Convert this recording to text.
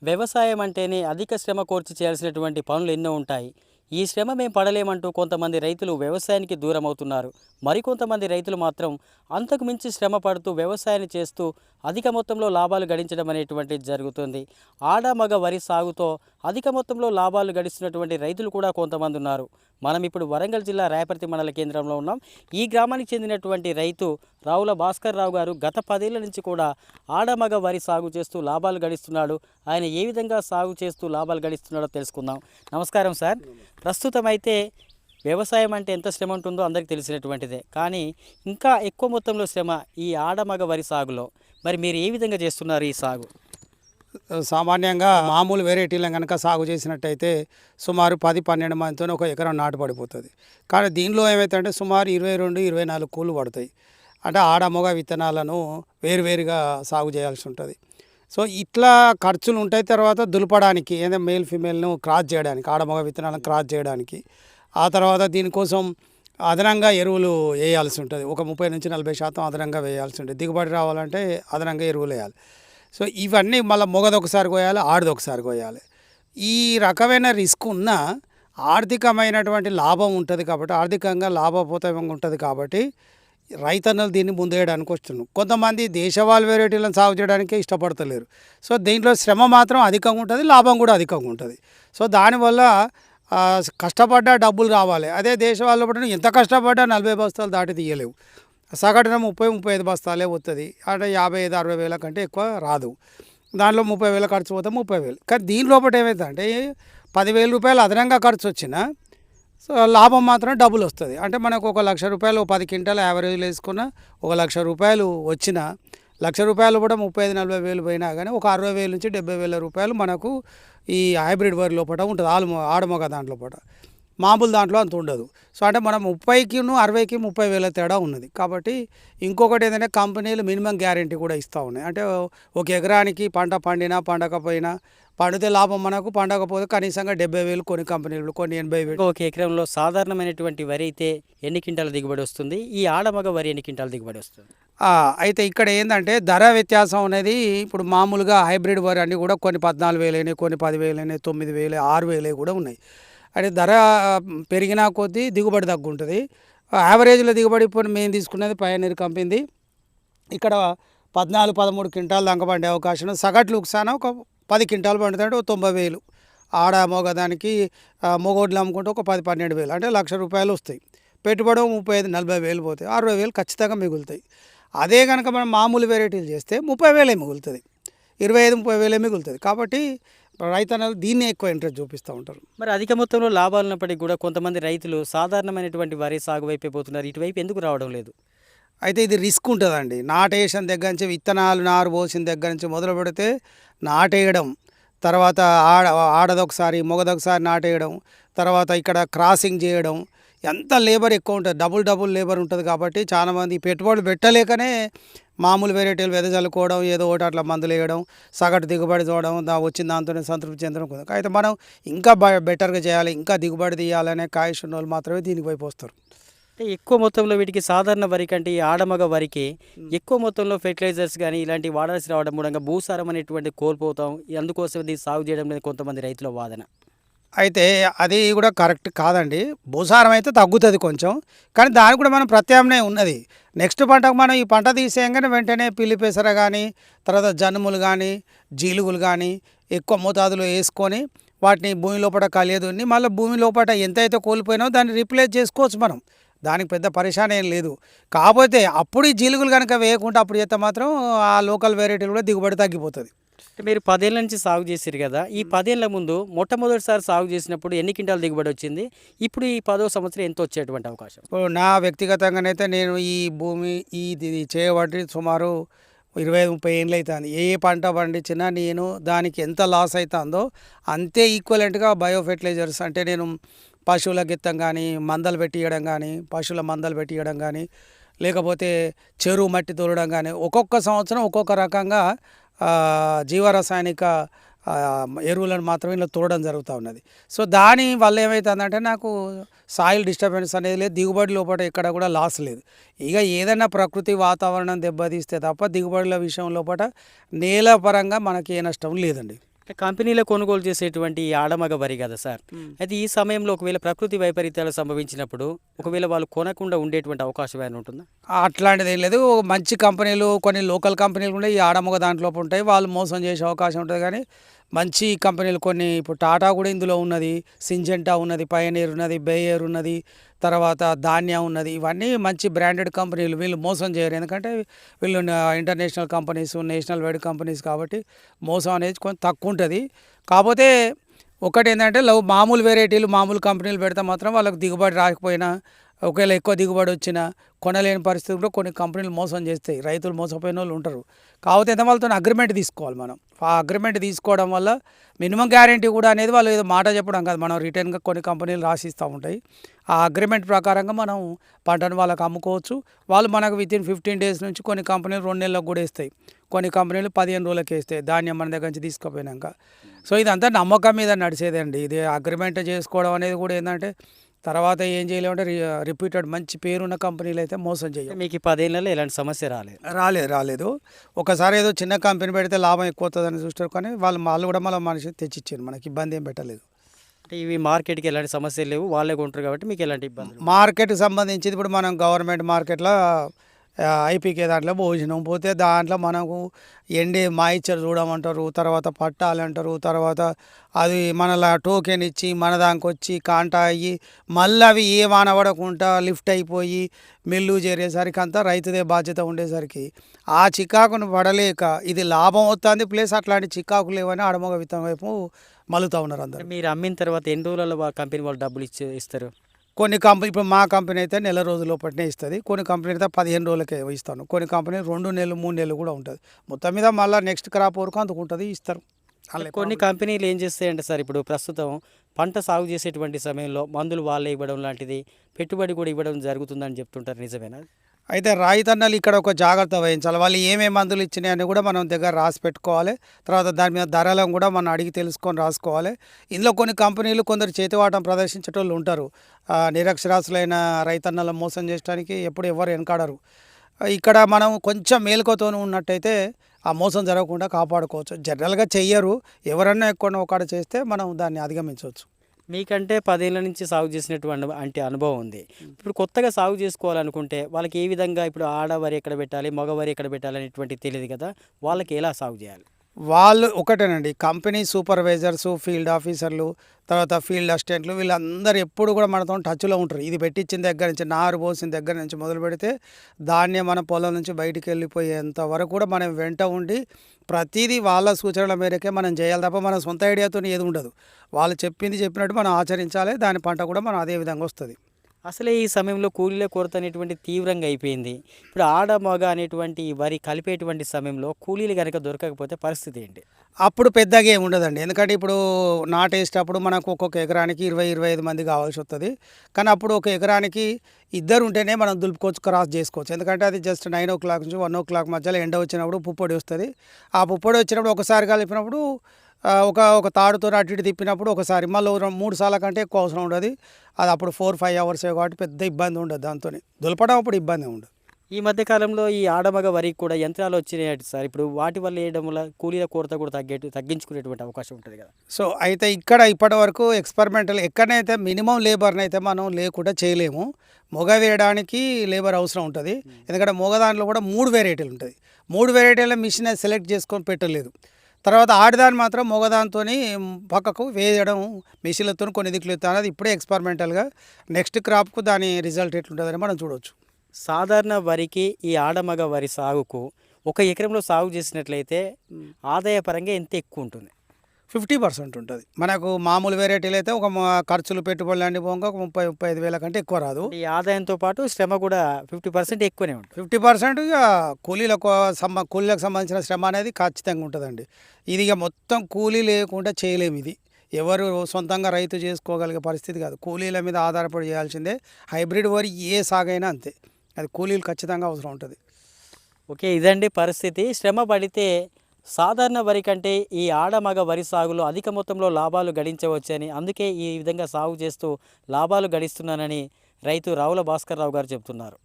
వ్యవసాయం అంటేనే అధిక శ్రమ కోర్చి చేయాల్సినటువంటి పనులు ఎన్నో ఉంటాయి. ఈ శ్రమ మేము పడలేమంటూ కొంతమంది రైతులు వ్యవసాయానికి దూరం అవుతున్నారు. మరికొంతమంది రైతులు మాత్రం అంతకు మించి శ్రమ పడుతూ వ్యవసాయాన్ని చేస్తూ అధిక మొత్తంలో లాభాలు గడించడం అనేటువంటిది జరుగుతుంది. ఆడ మగ వరి సాగుతో అధిక మొత్తంలో లాభాలు గడిస్తున్నటువంటి రైతులు కూడా కొంతమంది ఉన్నారు. మనం ఇప్పుడు వరంగల్ జిల్లా రాయపర్తి మండల కేంద్రంలో ఉన్నాం. ఈ గ్రామానికి చెందినటువంటి రైతు రావుల భాస్కర్ రావు గారు గత 10 ఏళ్ల నుంచి కూడా ఆడమగ వరి సాగు చేస్తూ లాభాలు గడిస్తున్నాడు. ఆయన ఏ విధంగా సాగు చేస్తూ లాభాలు గడిస్తున్నాడో తెలుసుకుందాం. నమస్కారం సార్. ప్రస్తుతం అయితే వ్యవసాయం అంటే ఎంత శ్రమ ఉంటుందో అందరికీ తెలిసినటువంటిదే. కానీ ఇంకా ఎక్కువ మొత్తంలో శ్రమ ఈ ఆడమగ వరి సాగులో. మరి మీరు ఏ విధంగా చేస్తున్నారు ఈ సాగు? సామాన్యంగా మామూలు వెరైటీలను కనుక సాగు చేసినట్టయితే సుమారు 10-12 మందితో ఒక ఎకరం నాటు పడిపోతుంది. కానీ దీనిలో ఏమైతే సుమారు 22-24 కూలు పడతాయి. అంటే ఆడ మగ విత్తనాలను వేరువేరుగా సాగు చేయాల్సి ఉంటుంది. సో ఇట్లా ఖర్చులు ఉంటాయి. తర్వాత దులపడానికి ఏదైనా మేల్ ఫీమేల్ను క్రాస్ చేయడానికి, ఆడ మగ విత్తనాలను క్రాస్ చేయడానికి, ఆ తర్వాత దీనికోసం అదనంగా ఎరువులు వేయాల్సి ఉంటుంది. ఒక 30-40% అదనంగా వేయాల్సి ఉంటుంది. దిగుబడి రావాలంటే అదనంగా ఎరువులు వేయాలి. సో ఇవన్నీ మళ్ళీ మొగదొకసారి కోయాలి, ఆడదొకసారి కోయాలి. ఈ రకమైన రిస్క్ ఉన్న ఆర్థికమైనటువంటి లాభం ఉంటుంది కాబట్టి, ఆర్థికంగా లాభపోతంగా ఉంటుంది కాబట్టి రైతన్నలు దీన్ని ముందేయడానికి వస్తున్నారు. కొంతమంది దేశవాళీ వెరైటీలను సాగు చేయడానికే ఇష్టపడతలేరు. సో దీంట్లో శ్రమ మాత్రం అధికంగా ఉంటుంది, లాభం కూడా అధికంగా ఉంటుంది. సో దానివల్ల కష్టపడ్డా డబ్బులు రావాలి. అదే దేశవాళీలో పడిన ఎంత కష్టపడ్డా 40 బస్తాలు దాటి తీయలేవు. సగటున 30-35 బస్తాలే వస్తుంది. అంటే 55-60 వేల కంటే ఎక్కువ రాదు. దానిలో 30,000 ఖర్చు పోతే 30,000. కానీ దీని లోపల ఏమవుతుందంటే 10,000 రూపాయలు అదనంగా ఖర్చు వచ్చినా సో లాభం మాత్రం డబుల్ వస్తుంది. అంటే మనకు 1,00,000 రూపాయలు 10 క్వింటాలు యావరేజ్లో వేసుకున్న 1,00,000 రూపాయలు వచ్చిన 1,00,000 రూపాయలు కూడా 35-40 వేలు పోయినా కానీ ఒక 60,000 నుంచి 70,000 రూపాయలు మనకు ఈ హైబ్రిడ్ వరి లోపల ఉంటుంది. ఆడమొగ దాంట్లో పూట మామూలు దాంట్లో అంత ఉండదు. సో అంటే మనం 30కిను 60కి 30,000 తేడా ఉన్నది. కాబట్టి ఇంకొకటి ఏంటంటే కంపెనీలు మినిమం గ్యారెంటీ కూడా ఇస్తూ ఉన్నాయి. అంటే ఒక ఎకరానికి పంట పండినా పండకపోయినా, పండితే లాభం మనకు, పండకపోతే కనీసంగా 70,000 కొన్ని కంపెనీలు, కొన్ని 80,000. ఒక ఎకరంలో సాధారణమైనటువంటి వరి అయితే ఎన్ని క్వింటాల దిగుబడి వస్తుంది? ఈ ఆడమగ వరి ఎన్ని క్వింటాల దిగుబడి వస్తుంది? అయితే ఇక్కడ ఏంటంటే ధర వ్యత్యాసం అనేది ఇప్పుడు మామూలుగా హైబ్రిడ్ వరి అన్నీ కూడా కొన్ని 14,000 అయినాయి, కొన్ని 10,000 అయినాయి, 9,000, 6,000 కూడా ఉన్నాయి. అంటే ధర పెరిగినా కొద్దీ దిగుబడి తగ్గుంటుంది. యావరేజ్లో దిగుబడి ఇప్పుడు మేము తీసుకున్నది పయనీర్ కంపెనీది. ఇక్కడ 14-13 క్వింటాలు దాకా పండే అవకాశం. సగట్లు ఒకసారి ఒక 10 క్వింటాలు పండుతుంటే ఒక 90,000. ఆడ మగదానికి మొగోడ్లు అమ్ముకుంటే ఒక 10-12 వేలు, అంటే 1,00,000 రూపాయలు వస్తాయి. పెట్టుబడి 35-40 వేలు పోతాయి, 60 వేలు ఖచ్చితంగా మిగులుతాయి. అదే కనుక మనం మామూలు వెరైటీలు చేస్తే 30,000 మిగులుతుంది, 25-30 వేలే మిగులుతుంది. కాబట్టి రైతన్నలు దీన్ని ఎక్కువ ఇంట్రెస్ట్ చూపిస్తూ ఉంటారు. మరి అధిక మొత్తంలో లాభాలు ఉన్నప్పటికీ కూడా కొంతమంది రైతులు సాధారణమైనటువంటి వరి సాగు వైపే పోతున్నారు. ఇటువైపు ఎందుకు రావడం లేదు? అయితే ఇది రిస్క్ ఉంటుందండి. నాటేసిన దగ్గర నుంచి, విత్తనాలు నారు పోసిన దగ్గర నుంచి మొదలు పెడితే నాటేయడం, తర్వాత ఆడదొకసారి మొగదొకసారి నాటేయడం, తర్వాత ఇక్కడ క్రాసింగ్ చేయడం, ఎంత లేబర్ ఎక్కువ ఉంటుంది, డబుల్ లేబర్ ఉంటుంది. కాబట్టి చాలామంది పెట్టుబడులు పెట్టలేకనే మామూలు వెరైటీలు వెదజల్లుకోవడం, ఏదో ఒకటి అట్లా మందులు వేయడం, సగటు దిగుబడి చూడడం, వచ్చిన దాంతోనే సంతృప్తి చెందడం. అయితే మనం ఇంకా బెటర్గా చేయాలి, ఇంకా దిగుబడి తీయాలనే కాయష్ ఉన్న వాళ్ళు మాత్రమే దీనికి వైపు వస్తారు. అంటే ఎక్కువ మొత్తంలో వీటికి సాధారణ వరి కంటే ఈ ఆడమగ వరికి ఎక్కువ మొత్తంలో ఫెర్టిలైజర్స్ కానీ ఇలాంటివి వాడాల్సి రావడం మూలంగా భూసారం అనేటువంటి కోల్పోతాం. అందుకోసం దీన్ని సాగు చేయడం అనేది కొంతమంది రైతుల వాదన. అయితే అది కూడా కరెక్ట్ కాదండి. భూసారం అయితే తగ్గుతుంది కొంచెం, కానీ దానికి కూడా మనం ప్రత్యామ్నాయం ఉన్నది. నెక్స్ట్ పంటకు మనం ఈ పంట తీసేయంగానే వెంటనే పిల్లి పెసర కానీ, తర్వాత జనుములు కానీ, జీలుగులు కానీ ఎక్కువ మోతాదులో వేసుకొని వాటిని భూమి లోపల కలియదున్ని మళ్ళీ భూమి లోపల ఎంతైతే కోల్పోయినామో దాన్ని రీప్లేస్ చేసుకోవచ్చు మనం. దానికి పెద్ద పరిశాన ఏం లేదు. కాకపోతే అప్పుడు ఈ జీలుగులు కనుక వేయకుండా అప్పుడు చేస్తే మాత్రం ఆ లోకల్ వెరైటీలు కూడా దిగుబడి తగ్గిపోతుంది. మీరు 10 ఏళ్ళ నుంచి సాగు చేసారు కదా. ఈ 10 ఏళ్ళ ముందు మొట్టమొదటిసారి సాగు చేసినప్పుడు ఎన్ని క్వింటాల దిగుబడి వచ్చింది? ఇప్పుడు ఈ 10వ సంవత్సరం ఎంత వచ్చేటువంటి అవకాశం? నా వ్యక్తిగతంగానైతే నేను ఈ భూమి ఇది చేయబట్టి సుమారు 25-30 ఏళ్ళు అవుతుంది. ఏ పంట పండించినా నేను దానికి ఎంత లాస్ అవుతుందో అంతే ఈక్వలెంట్గా బయో ఫెర్టిలైజర్స్, అంటే నేను పశువుల గిత్తం కానీ, మందలు పెట్టియడం కానీ, పశువుల మందలు పెట్టియడం కానీ, లేకపోతే చెరువు మట్టి తోలడం కానీ, ఒక్కొక్క సంవత్సరం ఒక్కొక్క రకంగా జీవరసాయనిక ఎరువులను మాత్రమే ఇలా తోడడం జరుగుతూ ఉన్నది. సో దాని వల్ల ఏమవుతుందంటే నాకు సాయిల్ డిస్టర్బెన్స్ అనేది లేదు, దిగుబడి లోపల ఎక్కడ కూడా లాస్ లేదు. ఇక ఏదైనా ప్రకృతి వాతావరణం దెబ్బతీస్తే తప్ప దిగుబడుల విషయం లోపల నేల పరంగా మనకి ఏ నష్టం లేదండి. కంపెనీలో కొనుగోలు చేసేటువంటి ఈ ఆడమగ వరి కదా సార్. అయితే ఈ సమయంలో ఒకవేళ ప్రకృతి వైపరీత్యాలు సంభవించినప్పుడు ఒకవేళ వాళ్ళు కొనకుండా ఉండేటువంటి అవకాశం ఏమైనా ఉంటుందా? అట్లాంటిది ఏం లేదు. మంచి కంపెనీలు కొన్ని లోకల్ కంపెనీలు కూడా ఈ ఆడమగ దాంట్లో ఉంటాయి. వాళ్ళు మోసం చేసే అవకాశం ఉంటుంది. కానీ మంచి కంపెనీలు కొన్ని ఇప్పుడు టాటా కూడా ఇందులో ఉన్నది, సింజెంటా ఉన్నది, పయనీర్ ఉన్నది, బేయర్ ఉన్నది, తర్వాత ధాన్య ఉన్నది. ఇవన్నీ మంచి బ్రాండెడ్ కంపెనీలు. వీళ్ళు మోసం చేయరు. ఎందుకంటే వీళ్ళు international companies, national wide companies కాబట్టి మోసం అనేది కొంచెం తక్కువ ఉంటుంది. కాకపోతే ఒకటి ఏంటంటే మామూలు వెరైటీలు మామూలు కంపెనీలు పెడితే మాత్రం వాళ్ళకి దిగుబడి రాకపోయినా, ఒకవేళ ఎక్కువ దిగుబడి వచ్చినా కొనలేని పరిస్థితి కూడా కొన్ని కంపెనీలు మోసం చేస్తాయి. రైతులు మోసపోయిన వాళ్ళు ఉంటారు. కాకపోతే ఎంత వాళ్ళతో అగ్రిమెంట్ తీసుకోవాలి మనం. ఆ అగ్రిమెంట్ తీసుకోవడం వల్ల మినిమం గ్యారెంటీ కూడా అనేది వాళ్ళు ఏదో మాట చెప్పడం కాదు, మనం రిటర్న్గా కొన్ని కంపెనీలు రాసిస్తూ ఉంటాయి. ఆ అగ్రిమెంట్ ప్రకారంగా మనం పంటను వాళ్ళకి అమ్ముకోవచ్చు. వాళ్ళు మనకు వితిన్ 15 days నుంచి కొన్ని కంపెనీలు 2 నెలలకు కూడా ఇస్తాయి, కొన్ని కంపెనీలు 15 రోజులకి ఇస్తాయి ధాన్యం మన దగ్గర నుంచి తీసుకుపోయినాక. సో ఇదంతా నమ్మకం మీద నడిచేదండి. ఇది అగ్రిమెంట్ చేసుకోవడం అనేది కూడా ఏంటంటే తర్వాత ఏం చేయలేమంటే రిపీటెడ్ మంచి పేరున్న కంపెనీలు అయితే మోసం చేయాలి. మీకు ఈ 10 ఏళ్లలో ఎలాంటి సమస్య రాలేదు? రాలేదు. ఒకసారి ఏదో చిన్న కంపెనీ పెడితే లాభం ఎక్కువ వస్తుందని చూస్తారు. కానీ వాళ్ళు కూడా మళ్ళీ మనిషి తెచ్చిచ్చారు, మనకి ఇబ్బంది ఏం పెట్టలేదు. అంటే ఇవి మార్కెట్కి ఎలాంటి సమస్యలు లేవు, వాళ్ళే కొంటారు కాబట్టి మీకు ఎలాంటి ఇబ్బంది? మార్కెట్కి సంబంధించి ఇప్పుడు మనం గవర్నమెంట్ మార్కెట్లో ఐపీకే దాంట్లో భోజనం పోతే దాంట్లో మనకు ఎండి మాయిచ్చర్ చూడమంటారు, తర్వాత పట్టాలు అంటారు, తర్వాత అది మనలా టోకెన్ ఇచ్చి మన దానికి వచ్చి కాంటా అయ్యి మళ్ళీ అవి ఏ వానబడకుండా లిఫ్ట్ అయిపోయి మిల్లు చేరేసరికి అంతా రైతుదే బాధ్యత ఉండేసరికి ఆ చికాకును పడలేక ఇది లాభం వస్తుంది ప్లస్ అట్లాంటి చికాకు లేవని ఆడమొగ విత్తనం వైపు మలుతూ ఉన్నారు అందరు. మీరు అమ్మిన తర్వాత ఎన్ని రోజులలో కంపెనీ వాళ్ళు డబ్బులు ఇస్తారు? కొన్ని కంపెనీ ఇప్పుడు మా కంపెనీ అయితే నెల రోజుల లోపలనే ఇస్తుంది, కొన్ని కంపెనీ అయితే 15 రోజులకే ఇస్తాను, కొన్ని కంపెనీ 2 నెలలు 3 నెలలు కూడా ఉంటుంది. మొత్తం మీద మళ్ళీ నెక్స్ట్ క్రాప్ వరకు అందుకుంటుంది, ఇస్తారు. కొన్ని కంపెనీలు ఏం చేస్తాయంటే సార్, ఇప్పుడు ప్రస్తుతం పంట సాగు చేసేటువంటి సమయంలో మందులు వాళ్ళే ఇవ్వడం లాంటిది, పెట్టుబడి కూడా ఇవ్వడం జరుగుతుందని చెప్తుంటారు, నిజమేనా? అయితే రైతన్నలు ఇక్కడ ఒక జాగ్రత్త వహించాలి. వాళ్ళు ఏమేమి మందులు ఇచ్చినాయని కూడా మనం దగ్గర రాసి పెట్టుకోవాలి. తర్వాత దాని మీద ధరలను కూడా మనం అడిగి తెలుసుకొని రాసుకోవాలి. ఇందులో కొన్ని కంపెనీలు కొందరు చేతివాటం ప్రదర్శించేటోళ్ళు ఉంటారు. నిరక్షరాస్యులైన రైతన్నలను మోసం చేయడానికి ఎప్పుడు ఎవరు వెనకాడరు. ఇక్కడ మనం కొంచెం మేలుకతో ఉన్నట్టయితే ఆ మోసం జరగకుండా కాపాడుకోవచ్చు. జనరల్గా చెయ్యరు, ఎవరన్నా ఎక్కువ ఒకటి చేస్తే మనం దాన్ని అధిగమించవచ్చు. మీకంటే 10 ఏళ్ళ నుంచి సాగు చేసినటువంటి అనుభవం ఉంది. ఇప్పుడు కొత్తగా సాగు చేసుకోవాలనుకుంటే వాళ్ళకి ఏ విధంగా, ఇప్పుడు ఆడవరి ఎక్కడ పెట్టాలి, మగవరి ఎక్కడ పెట్టాలి అనేటువంటి తెలియదు కదా, వాళ్ళకి ఎలా సాగు చేయాలి? వాళ్ళు ఒకటేనండి, కంపెనీ సూపర్వైజర్స్, ఫీల్డ్ ఆఫీసర్లు, తర్వాత ఫీల్డ్ అసిస్టెంట్లు, వీళ్ళందరూ ఎప్పుడు కూడా మనతో టచ్లో ఉంటారు. ఇది పెట్టించిన దగ్గర నుంచి, నారు పోసిన దగ్గర నుంచి మొదలు పెడితే ధాన్యం మన పొలం నుంచి బయటికి వెళ్ళిపోయేంత వరకు కూడా మనం వెంట ఉండి ప్రతిదీ వాళ్ళ సూచనల మేరకే మనం చేయాలి తప్ప మన సొంత ఐడియాతో ఏది ఉండదు. వాళ్ళు చెప్పినట్టు మనం ఆచరించాలి, దాని పంట కూడా మనం అదే విధంగా వస్తుంది. అసలే ఈ సమయంలో కూలీల కొరత అనేటువంటి తీవ్రంగా అయిపోయింది. ఇప్పుడు ఆడ మగ అనేటువంటి ఈ వరి కలిపేటువంటి సమయంలో కూలీలు కనుక దొరకకపోతే పరిస్థితి ఏంటి? అప్పుడు పెద్దగా ఏమి ఉండదండి. ఎందుకంటే ఇప్పుడు నాటేసేటప్పుడు మనకు ఒక్కొక్క ఎకరానికి 20-25 మంది కావాల్సి వస్తుంది. కానీ అప్పుడు ఒక ఎకరానికి ఇద్దరు ఉంటేనే మనం దులుపుకోవచ్చు, క్రాస్ చేసుకోవచ్చు. ఎందుకంటే అది జస్ట్ 9 o'clock నుంచి 1 o'clock మధ్యలో ఎండ వచ్చినప్పుడు పుప్పొడి వస్తుంది. ఆ పుప్పొడి వచ్చినప్పుడు ఒకసారి కలిపినప్పుడు ఒక తాడుతో అటు ఇటు తిప్పినప్పుడు ఒకసారి మళ్ళీ 3 సార్ల కంటే ఎక్కువ అవసరం ఉండదు. అది అప్పుడు 4-5 hours కాబట్టి పెద్ద ఇబ్బంది ఉండదు, దాంతో దులపడం అప్పుడు ఇబ్బంది ఉండదు. ఈ మధ్యకాలంలో ఈ ఆడమగ వరికి కూడా యంత్రాలు వచ్చినాయి సార్. ఇప్పుడు వాటి వల్ల వేయడం వల్ల కూలీల కొరత కూడా తగ్గించుకునేటువంటి అవకాశం ఉంటుంది కదా. సో అయితే ఇక్కడ ఇప్పటి వరకు ఎక్స్పెరిమెంటల్ ఎక్కడైతే మినిమం లేబర్ని అయితే మనం లేకుండా చేయలేము. మొగ వేయడానికి లేబర్ అవసరం ఉంటుంది. ఎందుకంటే మొగ దాంట్లో కూడా 3 వెరైటీలు ఉంటుంది. 3 వెరైటీల మిషన్ సెలెక్ట్ చేసుకొని పెట్టలేదు. తర్వాత ఆడదాన్ని మాత్రం మొగదాంతో పక్కకు వేయడం మిషన్లతో కొన్ని దిక్కులు ఎత్తాను. అది ఇప్పుడే ఎక్స్పెరిమెంటల్గా నెక్స్ట్ క్రాప్కు దాని రిజల్ట్ ఎట్లుంటుందని మనం చూడవచ్చు. సాధారణ వరికి ఈ ఆడమగ వరి సాగుకు 1 ఎకరంలో సాగు చేసినట్లయితే ఆదాయపరంగా ఎంత ఎక్కువ ఉంటుంది? 50% ఉంటుంది. మనకు మామూలు వెరైటీలు అయితే ఖర్చులు పెట్టుబడులు అన్ని పోగా ఒక 30-35 వేల కంటే ఎక్కువ రాదు. ఈ ఆదాయంతో పాటు శ్రమ కూడా 50% ఎక్కువనే ఉంటుంది. 50% ఇక కూలీలకు సంబంధించిన శ్రమ అనేది ఖచ్చితంగా ఉంటుందండి. ఇది ఇక మొత్తం కూలీ లేకుండా చేయలేము. ఇది ఎవరు సొంతంగా రైతు చేసుకోగలిగే పరిస్థితి కాదు, కూలీల మీద ఆధారపడి చేయాల్సిందే. హైబ్రిడ్ వరి ఏ సాగైనా అంతే, అది కూలీలు ఖచ్చితంగా అవసరం ఉంటుంది. ఓకే, ఇదండి పరిస్థితి. శ్రమ పడితే సాధారణ వరి కంటే ఈ ఆడమగ వరి సాగులో అధిక మొత్తంలో లాభాలు గడించవచ్చని, అందుకే ఈ విధంగా సాగు చేస్తూ లాభాలు గడిస్తున్నానని రైతు రావుల భాస్కర్ రావు గారు చెబుతున్నారు.